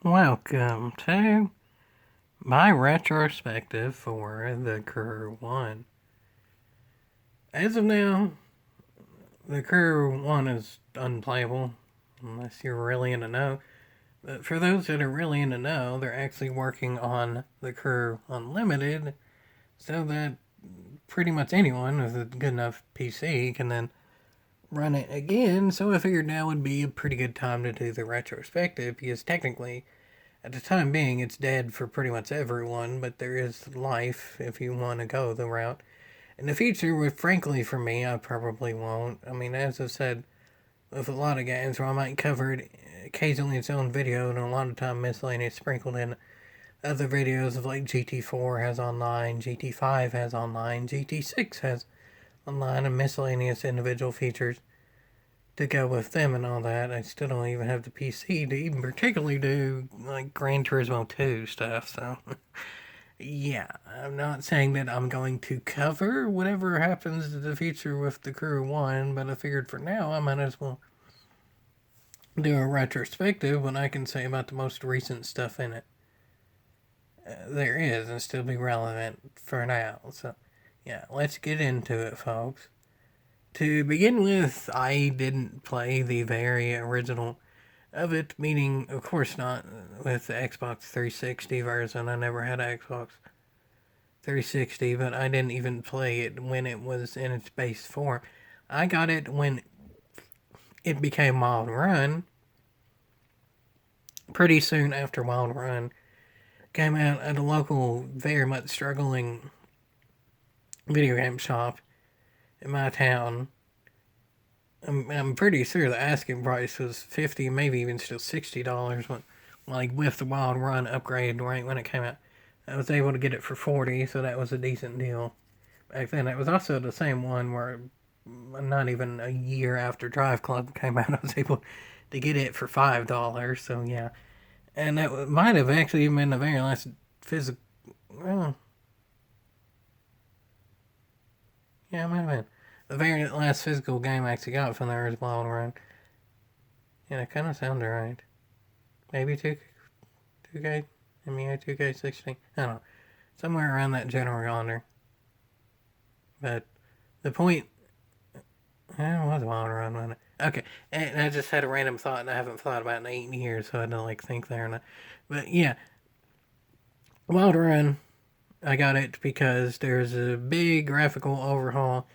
Welcome to my retrospective for the Crew 1. As of now, the Crew 1 is unplayable, unless you're really in the know. But for those that are really in the know, they're actually working on the Crew Unlimited, so that pretty much anyone with a good enough PC can then run it again. So I figured now would be a pretty good time to do the retrospective, because technically, at the time being, it's dead for pretty much everyone, but there is life if you want to go the route. In the future, frankly, for me, I probably won't. I mean, as I said, with a lot of games where I might cover it occasionally its own video, and a lot of time miscellaneous sprinkled in other videos of like GT4 has online, GT5 has online, GT6 has online, and miscellaneous individual features to go with them and all that. I still don't even have the PC to even particularly do like Gran Turismo 2 stuff, so yeah, I'm not saying that I'm going to cover whatever happens in the future with the Crew 1, but I figured for now I might as well do a retrospective when I can say about the most recent stuff in it there is and still be relevant for now. So yeah, let's get into it, folks. To begin with, I didn't play the very original of it, meaning, of course, not with the Xbox 360 version. I never had an Xbox 360, but I didn't even play it when it was in its base form. I got it when it became Wild Run, pretty soon after Wild Run came out at a local, very much struggling video game shop in my town. I'm pretty sure the asking price was $50, maybe even still $60 when, like, with the Wild Run upgrade right when it came out. I was able to get it for $40, so that was a decent deal back then. It was also the same one where not even a year after Drive Club came out, I was able to get it for $5. So yeah, and that might have actually been the very last physical. Well, yeah, it might have been the very last physical game I actually got from there was Wild Run. Yeah, that kind of sounded right. Maybe 2K, MEA 2K16. I don't know. Somewhere around that general yonder. But the point. It was Wild Run, wasn't it? Okay, and I just had a random thought, and I haven't thought about it in 8 years, so I don't like think there. And but yeah, Wild Run, I got it because there's a big graphical overhaul.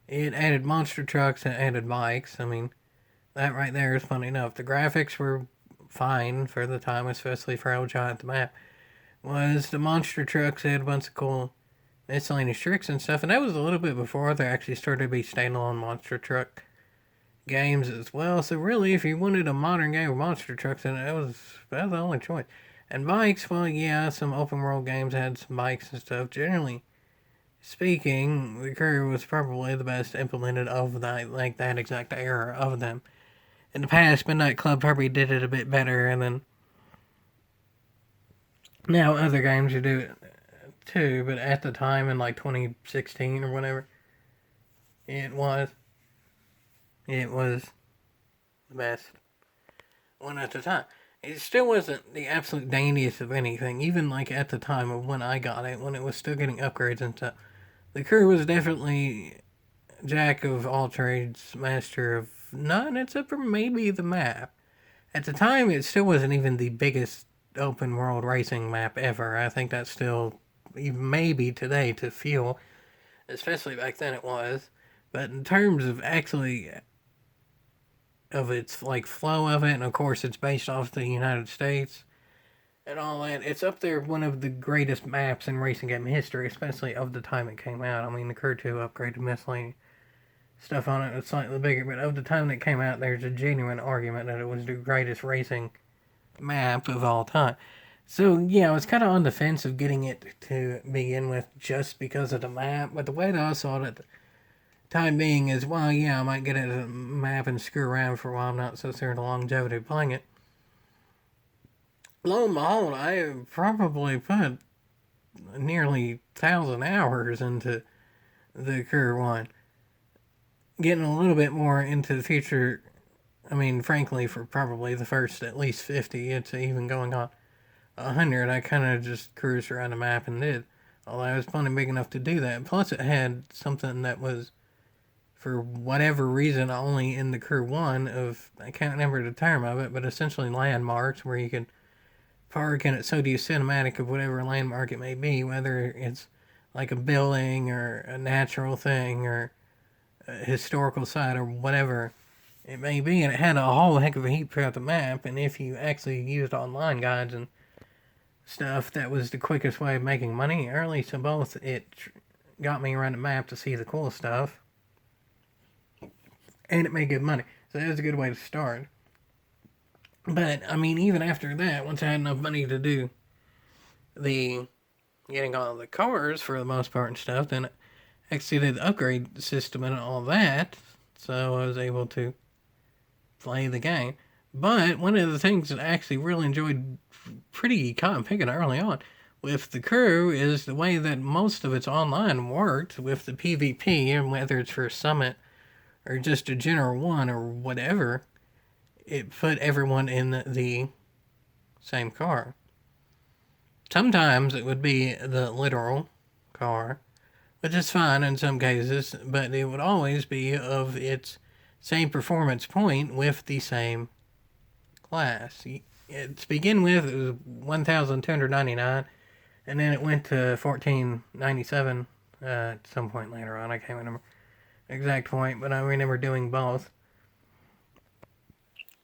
It added monster trucks and added bikes. I mean, that right there is funny enough. The graphics were fine for the time, especially for how giant the map was. The monster trucks had a bunch of cool miscellaneous tricks and stuff, and that was a little bit before there actually started to be standalone monster truck games as well. So really, if you wanted a modern game with monster trucks in it, that was the only choice. And bikes, well, yeah, some open world games had some bikes and stuff. Generally speaking, the Crew was probably the best implemented of that, like that exact era of them. In the past, Midnight Club probably did it a bit better, and then now other games you do it too. But at the time, in like 2016 or whatever, it was it was the best one at the time. It still wasn't the absolute dandiest of anything, even like at the time of when I got it, when it was still getting upgrades and stuff. The Crew was definitely jack of all trades, master of none, except for maybe the map. At the time, it still wasn't even the biggest open world racing map ever. I think that's still, maybe today, to feel, especially back then it was. But in terms of actually of its like flow of it, and of course it's based off the United States and all that. It's up there one of the greatest maps in racing game history, especially of the time it came out. I mean, the Crew 2 upgraded miscellaneous stuff on it was slightly bigger, but of the time that came out, there's a genuine argument that it was the greatest racing map of all time. So yeah, I was kind of on the fence of getting it to begin with just because of the map, but the way that I saw it time being is, well, yeah, I might get it a map and screw around for a while. I'm not so certain the longevity of playing it. Lo and behold, I have probably put nearly 1,000 hours into the Crew 1. Getting a little bit more into the future, I mean, frankly, for probably the first at least 50, it's even going on 100, I kind of just cruised around the map and did. Although I was plenty big enough to do that. Plus, it had something that was, for whatever reason, only in the Crew 1 of, I can't remember the term of it, but essentially landmarks where you could park and it showed you a cinematic of whatever landmark it may be, whether it's like a building or a natural thing or a historical site or whatever it may be. And it had a whole heck of a heap throughout the map. And if you actually used online guides and stuff, that was the quickest way of making money. Early to both, it got me around the map to see the cool stuff, and it made good money. So that was a good way to start. But I mean, even after that, once I had enough money to do the getting all the cars for the most part and stuff, then I actually did the upgrade system and all that, so I was able to play the game. But one of the things that I actually really enjoyed pretty cotton picking early on with the Crew is the way that most of its online worked with the PvP, and whether it's for a summit or just a general one or whatever, it put everyone in the same car. Sometimes it would be the literal car, which is fine in some cases, but it would always be of its same performance point with the same class. To begin with, it was 1,299, and then it went to 1,497 at some point later on. I can't remember the exact point, but I remember doing both.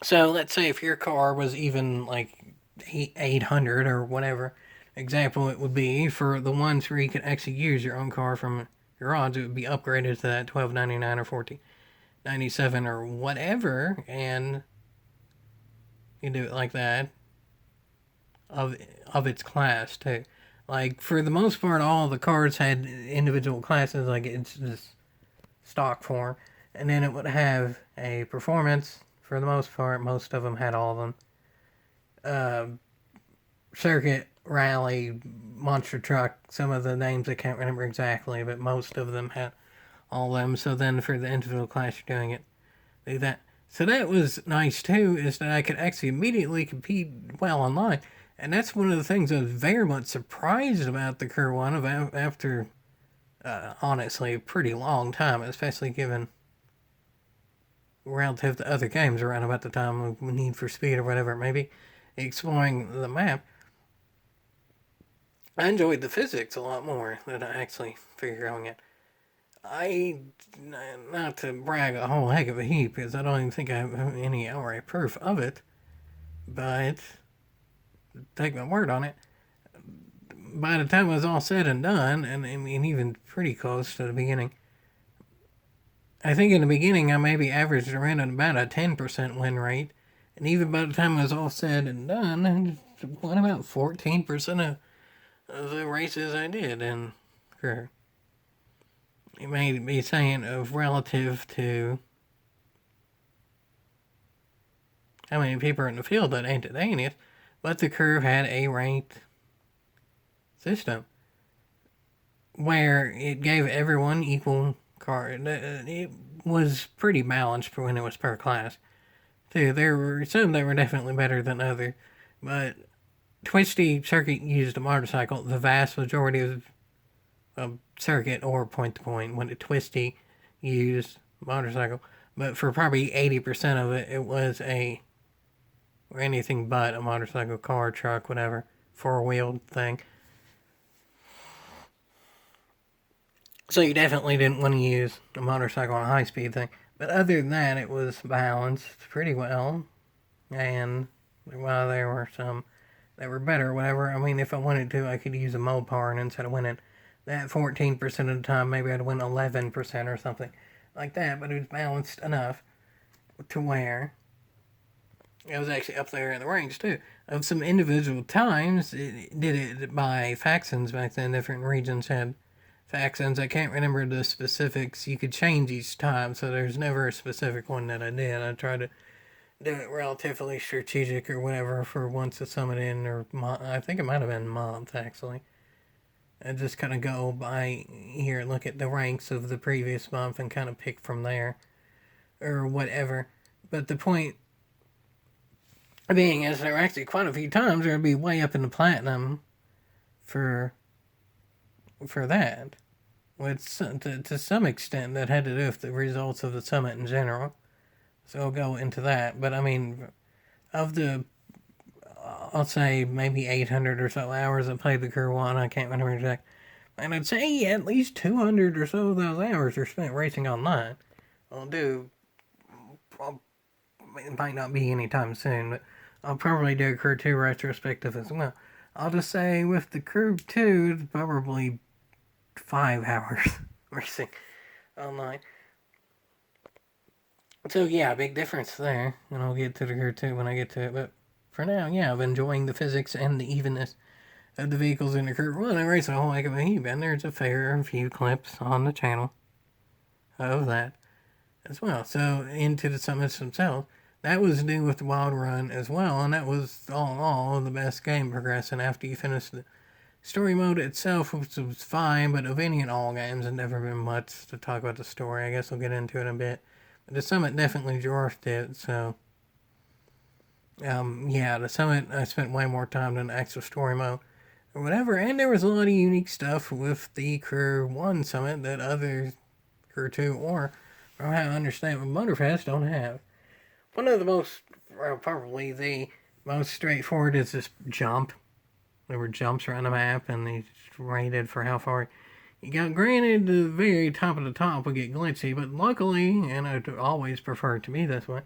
So let's say if your car was even like 800 or whatever example it would be, for the ones where you could actually use your own car from garage, it would be upgraded to that 1299 or 1497 or whatever, and you do it like that of its class too. Like for the most part, all the cars had individual classes, like it's just stock form, and then it would have a performance. For the most part, most of them had all of them. Circuit, rally, monster truck. Some of the names I can't remember exactly, but most of them had all of them. So then for the individual class you're doing it, do that. So that was nice too, is that I could actually immediately compete well online. And that's one of the things I was very much surprised about the Crew 1 of after, honestly, a pretty long time, especially given relative to other games around about the time of Need for Speed or whatever it may be, exploring the map. I enjoyed the physics a lot more than I actually figuring it. Not to brag a whole heck of a heap, because I don't even think I have any outright proof of it, but take my word on it, by the time it was all said and done, and I mean even pretty close to the beginning, I think in the beginning I maybe averaged around about a 10% win rate, and even by the time it was all said and done, I won about 14% of the races I did in career. It may be saying of relative to how many people are in the field that ain't it, but the Crew had a ranked system where it gave everyone equal card. It was pretty balanced for when it was per class. Too, there were some that were definitely better than others, but Twisty Circuit used a motorcycle. The vast majority of Circuit or point to point, when Twisty used motorcycle, but for probably 80% of it, it was or anything but a motorcycle, car, truck, whatever, four-wheeled thing. So you definitely didn't want to use a motorcycle on a high-speed thing. But other than that, it was balanced pretty well. And while there were some that were better or whatever, I mean, if I wanted to, I could use a Mopar, and instead of winning that 14% of the time, maybe I'd win 11% or something like that. But it was balanced enough to where it was actually up there in the ranks, too. Of some individual times, it did it by factions back then. Different regions had factions. I can't remember the specifics. You could change each time, so there's never a specific one that I did. I tried to do it relatively strategic or whatever for once a summit in, or I think it might have been month, actually. I just kind of go by here, look at the ranks of the previous month and kind of pick from there, or whatever. But the point Being as there were actually quite a few times there would be way up in the platinum for that. With to some extent that had to do with the results of the summit in general. So I'll go into that. But I mean, of the I'll say maybe 800 or so hours I played the Crew 1. I can't remember exactly. And I'd say at least 200 or so of those hours are spent racing online. I'll do. It might not be anytime soon, but I'll probably do a Crew 2 retrospective as well. I'll just say with the Crew 2, it's probably 5 hours racing online. So yeah, big difference there. And I'll get to the Crew 2 when I get to it. But for now, yeah, I'm enjoying the physics and the evenness of the vehicles in the Crew 1. I race a whole heck of a heap, and there's a fair few clips on the channel of that as well. So into the summits themselves. That was new with the Wild Run as well, and that was all in all the best game progressing after you finish the story mode itself, which was fine, but of any and all games, had never been much to talk about the story. I guess we'll get into it in a bit. But the summit definitely dwarfed it, so yeah, the summit I spent way more time than the actual story mode or whatever, and there was a lot of unique stuff with the Crew 1 summit that other Crew 2 or from how I understand with Motorfest don't have. One of the most, well, probably the most straightforward is this jump. There were jumps around the map, and they rated for how far you got. Granted, the very top of the top would get glitchy, but luckily, and I'd always prefer it to be this way,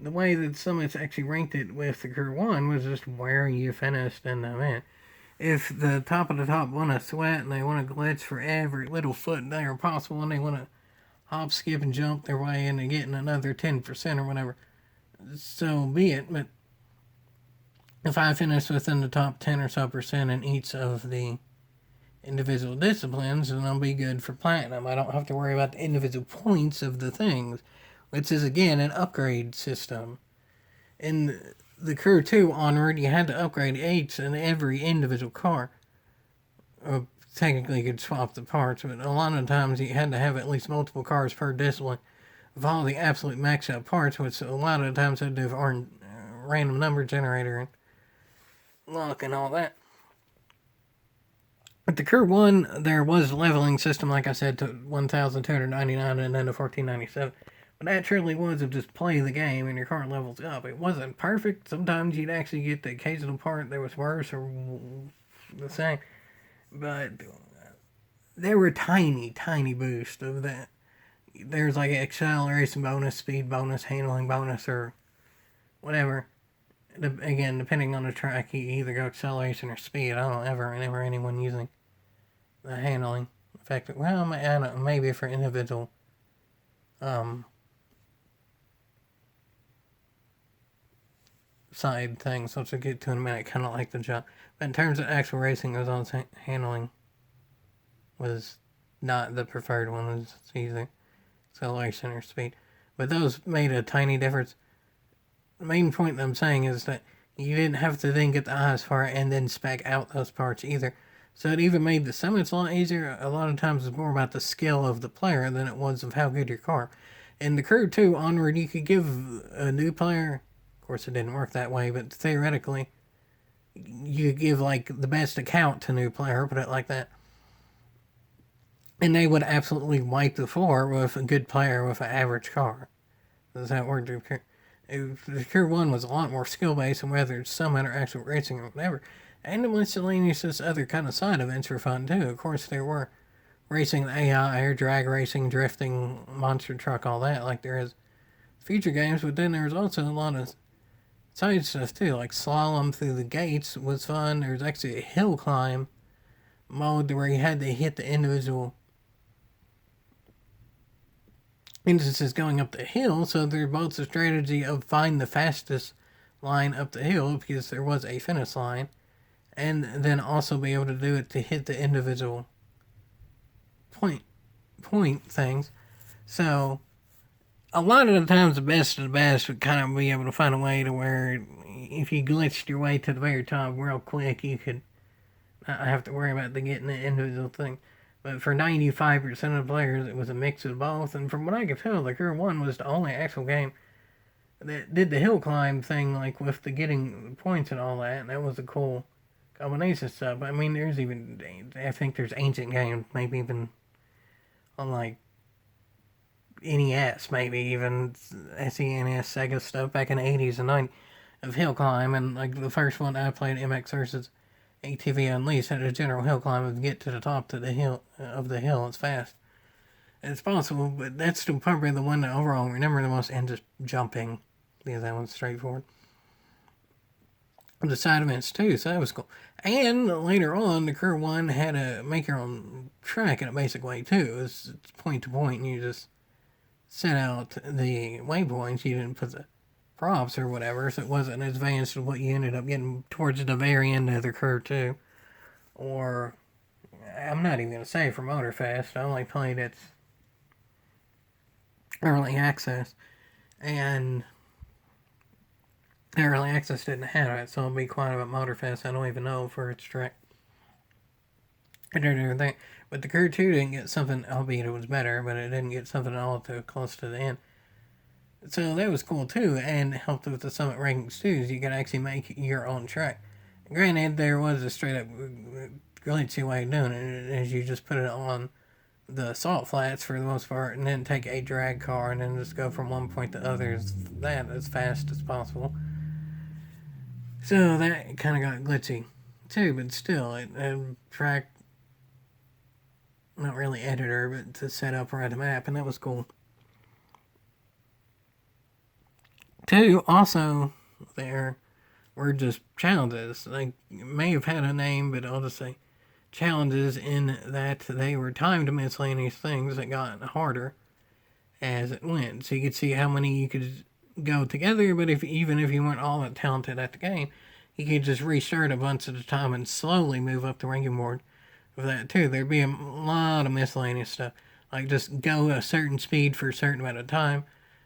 the way that Summits actually ranked it with the Crew 1 was just where you finished in the event. If the top of the top want to sweat and they want to glitch for every little foot there possible, and they want to hop, skip, and jump their way into getting another 10% or whatever, so be it. But if I finish within the top 10 or so percent in each of the individual disciplines, then I'll be good for platinum. I don't have to worry about the individual points of the things, which is again an upgrade system. In the Crew 2 onward, you had to upgrade each and every individual car. Technically, you could swap the parts, but a lot of times you had to have at least multiple cars per discipline of all the absolute maxed out parts, which a lot of the times had to do with random number generator and luck and all that. But the Crew 1, there was a leveling system, like I said, to 1,299 and then to 1,497. But that truly was of just play the game and your car levels up. It wasn't perfect. Sometimes you'd actually get the occasional part that was worse or the same. But there were tiny, tiny boosts of that. There's like an acceleration bonus, speed bonus, handling bonus, or whatever. Again, depending on the track, you either go acceleration or speed. I don't ever remember anyone using the handling effect. Well, I don't know, maybe for individual side things, which we'll get to in a minute, kind of like the jump. But in terms of actual racing, it was on handling was not the preferred one. It was either acceleration or speed. But those made a tiny difference. The main point that I'm saying is that you didn't have to then get the highest part and then spec out those parts either. So it even made the summits a lot easier. A lot of times it's more about the skill of the player than it was of how good your car. In the Crew 2 onward, you could give a new player, of course it didn't work that way, but theoretically, you could give like the best account to a new player, put it like that. And they would absolutely wipe the floor with a good player with an average car. That's how it worked. The Crew 1 was a lot more skill-based, and whether it's summit or actual racing or whatever. And the miscellaneous other kind of side events were fun too. Of course, there were racing AI, air drag racing, drifting, monster truck, all that, like there is future games. But then there was also a lot of side stuff too, like slalom through the gates was fun. There's actually a hill climb mode where you had to hit the individual instances going up the hill, so there's both the strategy of find the fastest line up the hill, because there was a finish line, and then also be able to do it to hit the individual point things. So a lot of the times the best of the best would kind of be able to find a way to where if you glitched your way to the very top real quick, you could not have to worry about getting the individual thing. But for 95% of the players, it was a mix of both. And from what I could tell, the Crew 1 was the only actual game that did the hill climb thing, like with the getting points and all that. And that was a cool combination stuff. I mean, there's even, I think there's ancient games, maybe even on like NES, maybe even SNES, Sega stuff back in the 80s and 90s of hill climb. And like the first one I played, MX versus ATV Unleashed, had a general hill climb of get to the top to the hill of the hill. It's fast. It's possible, but that's still probably the one that overall remember the most, and just jumping, because that one's straightforward. The side events too, so that was cool. And later on, the Crew 1 had a make your own track in a basic way too. It's point to point, and you just set out the waypoints. You didn't put the props or whatever, so it wasn't as advanced as what you ended up getting towards the very end of the Crew 2. Or, I'm not even going to say for Motorfest, I only played its early access, and early access didn't have it, so I'll be quiet about Motorfest. I don't even know for its track. I don't even think. But the Crew 2 didn't get something, albeit it was better, but it didn't get something all too close to the end. So that was cool too, and helped with the Summit rankings too, so you could actually make your own track. Granted, there was a straight up glitchy way of doing it, as you just put it on the salt flats for the most part, and then take a drag car and then just go from one point to others that as fast as possible. So that kind of got glitchy too, but still, it track, not really editor, but to set up around the map, and that was cool. Two, also, there were just challenges. Like, may have had a name, but I'll just say challenges in that they were timed miscellaneous things that got harder as it went. So you could see how many you could go together, but even if you weren't all that talented at the game, you could just restart a bunch at a time and slowly move up the ranking board with that too. There'd be a lot of miscellaneous stuff. Like just go a certain speed for a certain amount of time,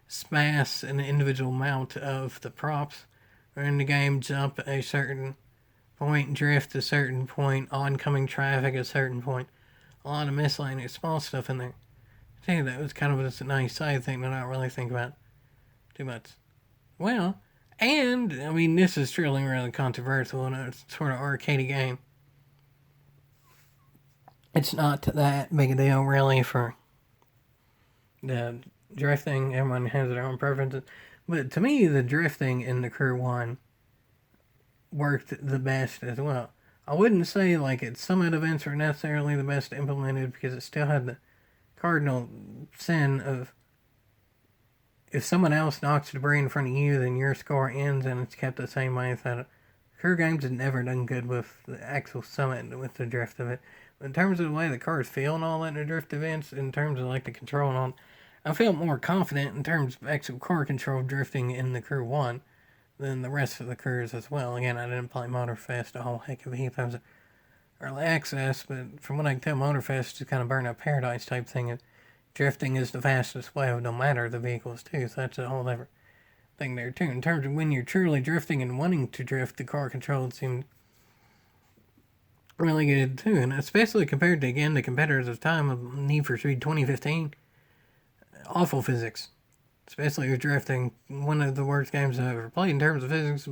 smash an individual amount of the props, or in the game jump a certain point, drift a certain point, oncoming traffic a certain point. A lot of miscellaneous small stuff in there. See, that was kind of just a nice side thing that I don't really think about too much. Well, and, I mean, this is truly really controversial and it's sort of arcadey game. It's not that big a deal, really, for the drifting. Everyone has their own preferences. But to me, the drifting in the Crew 1 worked the best as well. I wouldn't say like its summit events are necessarily the best implemented, because it still had the cardinal sin of if someone else knocks debris in front of you, then your score ends, and it's kept the same way. So Crew games have never done good with the actual summit, with the drift of it. But in terms of the way the cars feel and all that in the drift events, in terms of like the control and all, I felt more confident in terms of actual car control drifting in the Crew 1 than the rest of the crews as well. Again, I didn't play Motorfest a whole heck of a heap. I was early access, but from what I can tell, Motorfest is kind of burnout paradise type thing. Drifting is the fastest way of no matter the vehicles too, so that's a whole different thing there too. In terms of when you're truly drifting and wanting to drift, the car control seemed really good too, and especially compared to, again, the competitors of time of Need for Speed 2015. Awful physics, especially with drifting. One of the worst games I've ever played in terms of physics.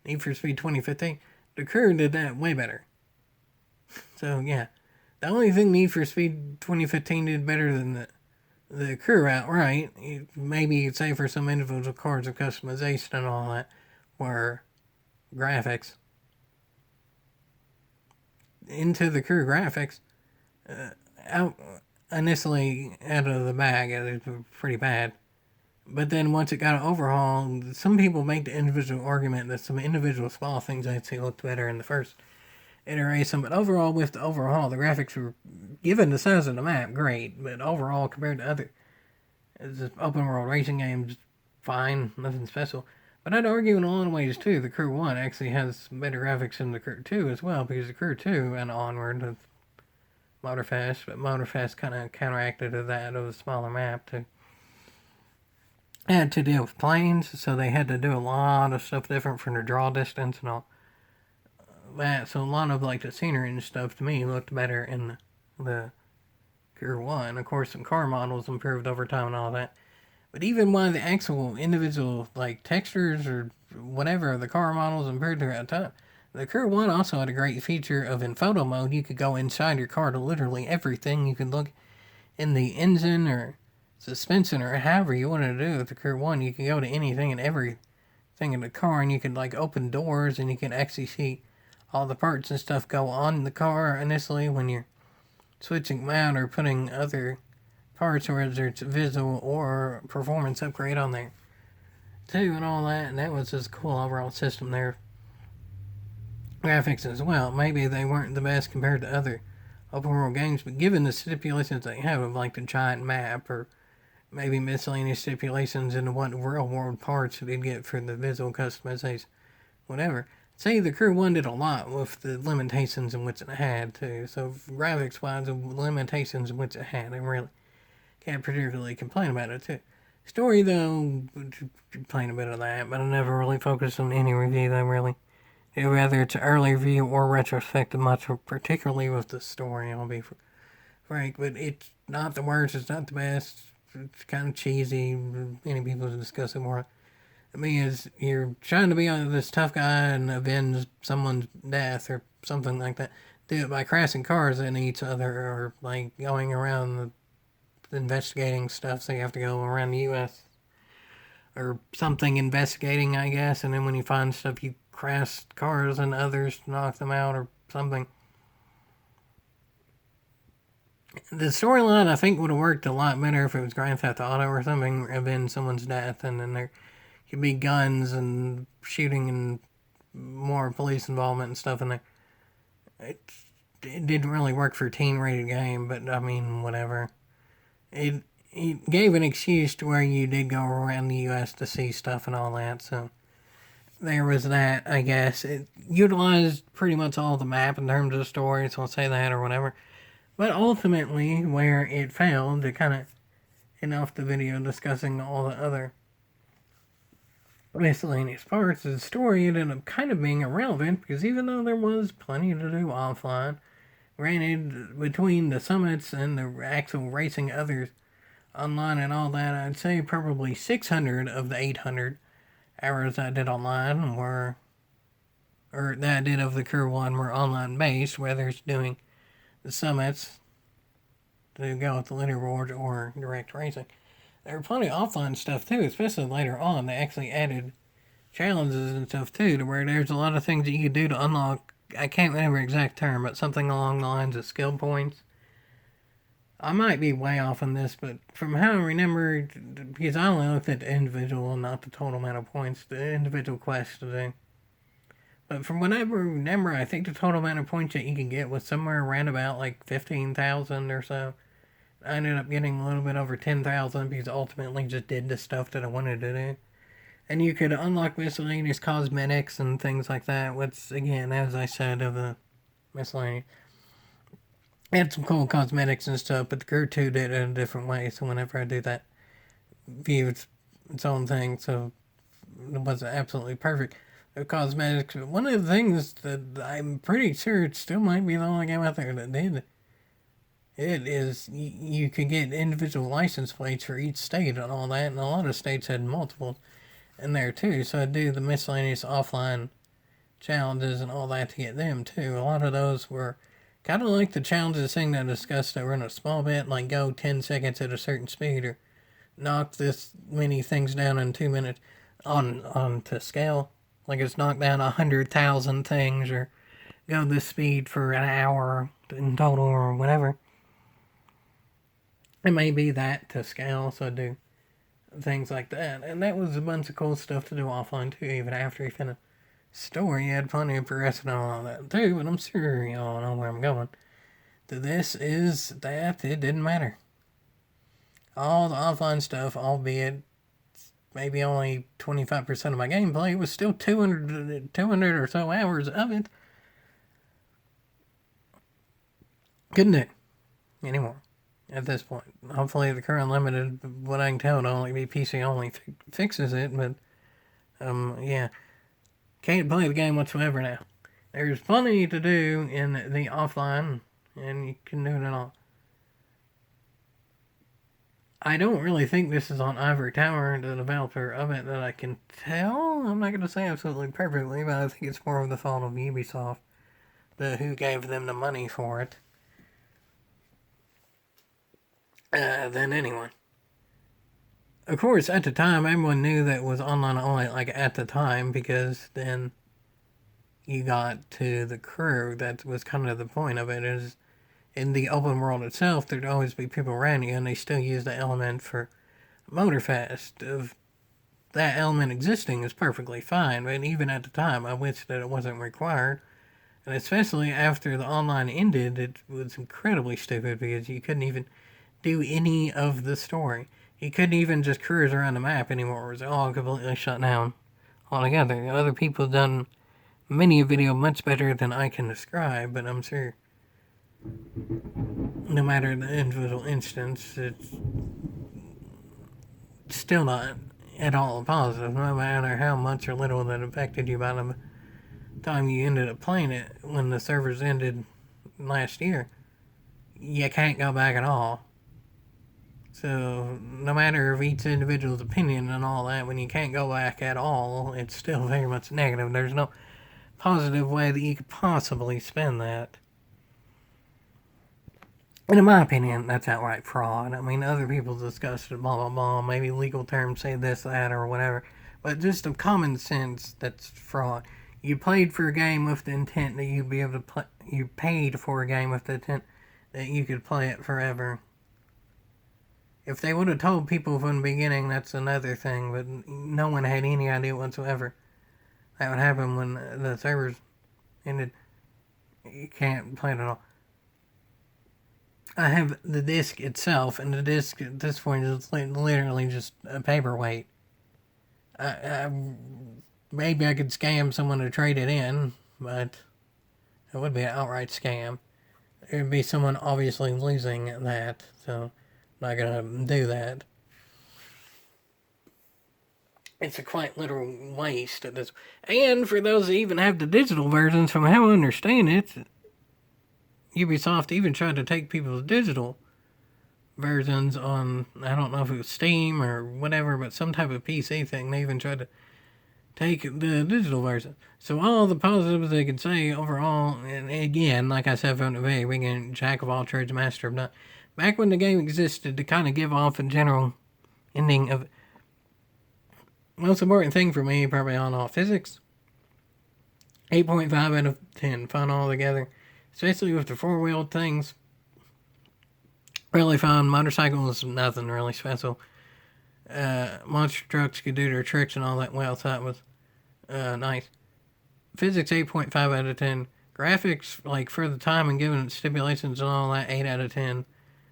Need for Speed 2015. The Crew did that way better. So yeah, the only thing Need for Speed 2015 did better than the Crew outright, maybe you'd say for some individual cars of customization and all that, were graphics. Into the Crew graphics, initially out of the bag, it was pretty bad. But then once it got overhauled, some people make the individual argument that some individual small things I'd say looked better in the first iteration. But overall, with the overhaul, the graphics were, given the size of the map, great. But overall, compared to other open world racing games, fine, nothing special. But I'd argue in a lot of ways too, the Crew 1 actually has better graphics than the Crew 2 as well, because the Crew 2 and onward with Motorfest, but Motorfest kind of counteracted that of a smaller map too. Had to deal with planes, so they had to do a lot of stuff different from the draw distance and all that. So a lot of like the scenery and stuff to me looked better in the Crew 1. Of course, some car models improved over time and all that. But even while the actual individual like textures or whatever of the car models improved throughout time, the Crew 1 also had a great feature of in photo mode you could go inside your car to literally everything. You could look in the engine or suspension or however you wanted to do with the Crew 1. You could go to anything and everything in the car, and you could like open doors and you can actually see all the parts and stuff go on the car initially when you're switching them out or putting other parts, whether it's visual or performance upgrade on there too, and all that. And that was just a cool overall system there. Graphics as well. Maybe they weren't the best compared to other open world games, but given the stipulations they have of like the giant map or maybe miscellaneous stipulations into what real world parts they'd get for the visual customization, whatever. Say the Crew 1 did a lot with the limitations in which it had too. So graphics wise, the limitations in which it had, I really can't particularly complain about it too. Story though, complain a bit of that, but I never really focused on any review that really. Whether it's an early review or retrospective, much particularly with the story, I'll be frank, but it's not the worst, it's not the best, it's kind of cheesy, many people discuss it more. I mean, is you're trying to be this tough guy and avenge someone's death or something like that. Do it by crashing cars into each other or like going around investigating stuff, so you have to go around the U.S. or something investigating, I guess, and then when you find stuff, you crash cars and others knock them out or something. The storyline, I think, would have worked a lot better if it was Grand Theft Auto or something, avenge someone's death, and then there could be guns and shooting and more police involvement and stuff in there. It didn't really work for a teen-rated game, but I mean, whatever. It gave an excuse to where you did go around the U.S. to see stuff and all that, so there was that, I guess. It utilized pretty much all the map in terms of the story, so I'll say that or whatever. But ultimately, where it failed, to kind of end off the video discussing all the other miscellaneous parts of the story, ended up kind of being irrelevant, because even though there was plenty to do offline, granted, between the summits and the actual racing others online and all that, I'd say probably 600 of the 800 hours I did online or that I did of the Crew 1 were online based, whether it's doing the summits to go with the leaderboard or direct racing. There were plenty of offline stuff too, especially later on. They actually added challenges and stuff too, to where there's a lot of things that you could do to unlock, I can't remember the exact term, but something along the lines of skill points. I might be way off on this, but from how I remember, because I only looked at the individual and not the total amount of points, the individual quests to do. But from what I remember, I think the total amount of points that you can get was somewhere around about like 15,000 or so. I ended up getting a little bit over 10,000 because I ultimately just did the stuff that I wanted to do. And you could unlock miscellaneous cosmetics and things like that, which, again, as I said, of the miscellaneous. I had some cool cosmetics and stuff, but the Crew 2 did it in a different way, so whenever I do that view, it's its own thing, so it wasn't absolutely perfect. The cosmetics, one of the things that I'm pretty sure it still might be the only game out there that did it is you could get individual license plates for each state and all that, and a lot of states had multiple in there too, so I do the miscellaneous offline challenges and all that to get them too. A lot of those were kind of like the challenges thing that I discussed that were in a small bit, like go 10 seconds at a certain speed or knock this many things down in 2 minutes on to scale. Like it's knock down 100,000 things or go this speed for an hour in total or whatever. It may be that to scale, so I do things like that. And that was a bunch of cool stuff to do offline too, even after you finished story. You had plenty of progression and all that too, but I'm sure y'all know where I'm going. This is that it didn't matter. All the offline stuff, albeit maybe only 25% of my gameplay, was still 200 or so hours of it. Couldn't do anymore at this point. Hopefully the current limited, what I can tell, it'll only be PC only, fixes it, but yeah. Can't play the game whatsoever now. There's plenty to do in the offline, and you can do it all. I don't really think this is on Ivory Tower, the developer of it, that I can tell. I'm not going to say absolutely perfectly, but I think it's more of the fault of Ubisoft, who gave them the money for it, than anyone. Of course, at the time, everyone knew that it was online only, like at the time, because then you got to the crew. That was kind of the point of it. Is in the open world itself, there'd always be people around you, and they still use the element for Motorfest. Of that element existing is perfectly fine, but even at the time, I wish that it wasn't required. And especially after the online ended, it was incredibly stupid because you couldn't even do any of the story. You couldn't even just cruise around the map anymore. It was all completely shut down altogether. Other people have done many a video much better than I can describe, but I'm sure no matter the individual instance, it's still not at all positive, no matter how much or little that affected you by the time you ended up playing it when the servers ended last year. You can't go back at all. So, no matter of each individual's opinion and all that, when you can't go back at all, it's still very much negative. There's no positive way that you could possibly spin that. And in my opinion, that's outright fraud. I mean, other people discussed it, blah, blah, blah. Maybe legal terms say this, that, or whatever. But just of common sense, that's fraud. You played for a game with the intent that you'd be able to play. You paid for a game with the intent that you could play it forever. If they would have told people from the beginning, that's another thing, but no one had any idea whatsoever that would happen when the servers ended. You can't play it at all. I have the disc itself, and the disc at this point is literally just a paperweight. Maybe I could scam someone to trade it in, but it would be an outright scam. It would be someone obviously losing that, so I'm not gonna do that. It's a quite literal waste at this. And for those that even have the digital versions, from how I understand it, Ubisoft even tried to take people's digital versions on, I don't know if it was Steam or whatever, but some type of PC thing. They even tried to take the digital version. So all the positives they could say overall, and again, like I said from the very beginning, jack of all trades, master of none. Back when the game existed, to kind of give off a general ending of most important thing for me, probably on all physics. 8.5 out of 10. Fun all together. Especially with the four-wheeled things. Really fun. Motorcycles, nothing really special. Monster trucks could do their tricks and all that well, so that was nice. Physics, 8.5 out of 10. Graphics, like for the time and given stipulations and all that, 8 out of 10.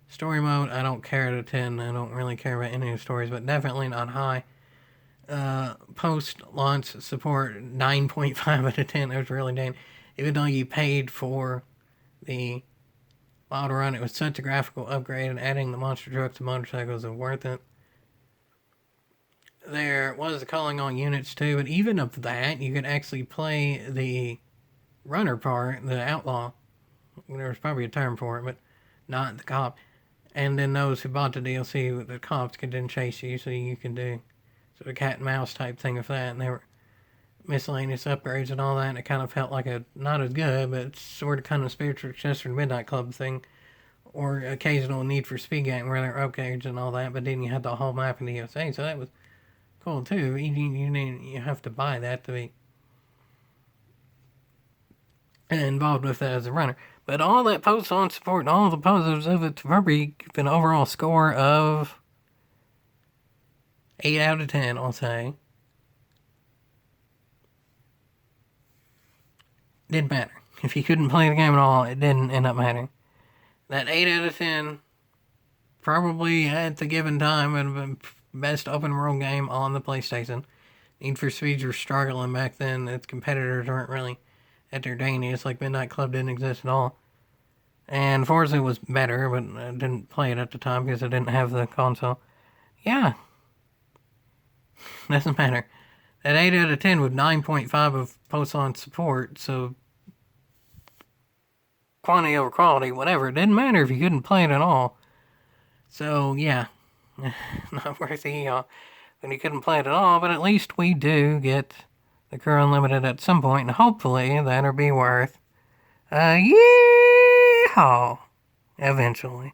Story mode, I don't care out of 10. I don't really care about any of the stories, but definitely not high. Post-launch support, 9.5 out of 10. That was really dang. Even though you paid for the model run, it was such a graphical upgrade, and adding the monster trucks and motorcycles is worth it. There was a calling on units too, but even of that, you could actually play the runner part, the outlaw. There's probably a term for it, but not the cop. And then those who bought the DLC with the cops could then chase you, so you can do sort of cat and mouse type thing of that. And there were miscellaneous upgrades and all that, and it kind of felt like a not as good, but sort of kind of spiritual successor to Midnight Club thing, or occasional Need for Speed game where there were upgrades and all that, but then you had the whole map in the USA, so that was cool too. You have to buy that to be involved with that as a runner. But all that post-on support and all the positives of it to probably give an overall score of 8 out of 10, I'll say. Didn't matter. If you couldn't play the game at all, it didn't end up mattering. That 8 out of 10 probably at the given time would have been best open world game on the PlayStation. Need for Speeds were struggling back then. Its competitors weren't really at their daintiest, like Midnight Club didn't exist at all. And Forza was better, but I didn't play it at the time because I didn't have the console. Yeah. Doesn't matter. That 8 out of 10 with 9.5 of post-on support, so quantity over quality, whatever. It didn't matter if you couldn't play it at all. So, yeah. not worth when you couldn't play it at all, but at least we do get the Crew Unlimited at some point, and hopefully that'll be worth a yeehaw eventually.